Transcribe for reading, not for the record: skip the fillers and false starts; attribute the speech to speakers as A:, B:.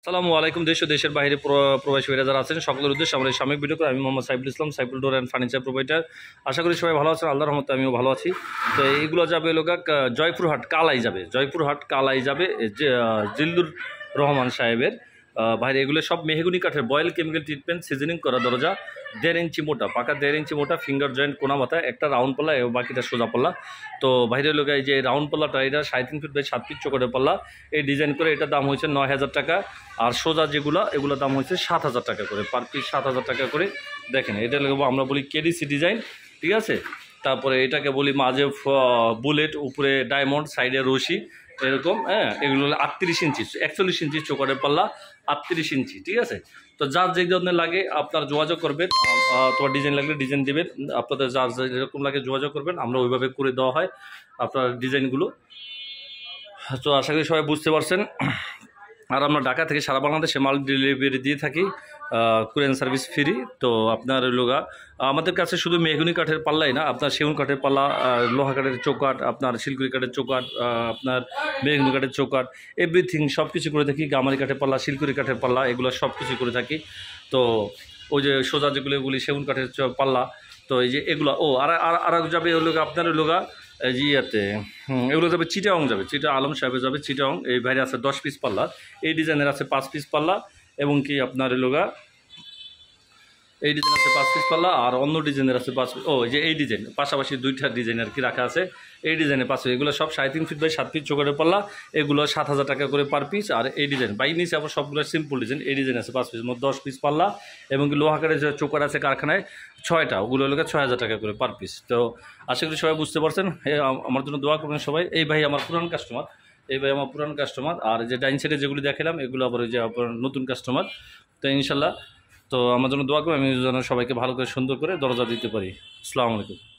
A: আসসালামু আলাইকুম। দেশ ও দেশের বাইরে প্রবাসী ভাইরা যারা আছেন সকলের উদ্দেশ্যে আমরা এই সাময়িক ভিডিও করে আমি Mohammad Saiful Islam, Saiful door and furniture provider. আশা করি সবাই ভালো আছেন, আল্লাহর রহমতে আমিও ভালো আছি। তো এইগুলো যাবে লোকা জয়পুরহাট কালাই যাবে, জয়পুরহাট কালাই যাবে জিল্লুর রহমান সাহেবের বাইরে। এগুলো সব মেহগুনি কাঠের বয়েল কেমিক্যাল ট্রিটমেন্ট সিজনিং করা দরজা, 1.5 ইঞ্চি মোটা, পাকা 1.5 ইঞ্চি মোটা, ফিঙ্গার জয়েন্ট কোনা মাথায় একটা রাউন্ড পাল্লা এবং বাকিটা সোজা পাল্লা। তো বাইরে লোক এই যে রাউন্ড পাল্লাটা এটা 3.5 ফিট বাই 7 ফিট চোখের পাল্লা, এই ডিজাইন করে এটার দাম হয়েছে 9,000 টাকা। আর সোজা এগুলো দাম হয়েছে 7,000 টাকা করে, পার পিস 7,000 টাকা করে। দেখেন এটা লাগবো আমরা বলি কেডিসি ডিজাইন, ঠিক আছে। তারপরে এটাকে বলি মাঝে বুলেট, উপরে ডায়মন্ড, সাইডে রশি, এরকম। হ্যাঁ, এগুলো 38 ইঞ্চি, 41 ইঞ্চি চোকারের পাল্লা, 38 ইঞ্চি, ঠিক আছে। তো যার যে ধরনের লাগে আপনার যোগাযোগ করবেন, তোমার ডিজাইন লাগলে ডিজাইন দেবেন, আপনাদের যার যেরকম লাগে যোগাযোগ করবেন, আমরা ওইভাবে করে দেওয়া হয় আপনার ডিজাইনগুলো। তো আশা করি সবাই বুঝতে পারছেন। আর আমরা ঢাকা থেকে সারা বাংলাদেশে মাল ডেলিভারি দিয়ে থাকি, কুরিয়ার সার্ভিস ফ্রি। তো আপনার লোগা আমাদের কাছে শুধু মেহগুনি কাঠের পাল্লাই না, আপনার সেগুন কাঠের পাল্লা, লোহা কাঠের চৌকাঠ, আপনার শিলকুড়ি কাঠের চৌকাঠ, আপনার মেহগুনি কাঠের চৌকাঠ, এভরিথিং সব কিছু করে থাকি। গামারি কাঠের পাল্লা, শিলকুড়ি কাঠের পাল্লা, এগুলো সব কিছু করে থাকি। তো ওই যে সোজা যেগুলো এগুলি সেগুন কাঠের পাল্লা। তো এই যে এগুলো আর যাবে ওগুলো আপনার লোগা জি ইয়াতে এগুলো যাবে চিটাং, যাবে আলম সাহেবে যাবে চিটাং। এই বাইরে আছে 10 পিস পাল্লা, এই ডিজাইনের আছে 5 পিস পাল্লা, এবং কি আপনার লোগা এই ডিজাইন আছে 5 পিস পাল্লা, আর অন্য ডিজাইনের আছে 5 পিস। যে এই ডিজাইন পাশাপাশি 2টা ডিজাইন আর কি রাখা আছে। এই ডিজাইনে 5 পিস, এগুলো সব 3.5 ফিট বাই 7 ফিট চোখের পাল্লা, এগুলো 7,000 টাকা করে পার পিস। আর এই ডিজাইন বাই নিচে আবার সবগুলো সিম্পল ডিজাইন, এই ডিজাইন আছে 5 পিস, মোট 10 পিস পাল্লা, এবং কি লোহা কাঠের যে চোকার আছে কারখানায় 6টা, ওগুলো হলো 6,000 টাকা করে পার পিস। তো আশা করি সবাই বুঝতে পারছেন। আমার জন্য দোয়া করবেন সবাই। এই ভাই আমার পুরান কাস্টমার, আর যে ডাইন সাইডে যেগুলি দেখালাম এগুলো আবার ওই যে আপনার নতুন কাস্টমার। তো ইনশাল্লাহ, তো আমার জন্য দোয়া করবেন, আমি যেন সবাইকে ভালো করে সুন্দর করে দরজা দিতে পারি। আসসালামু আলাইকুম।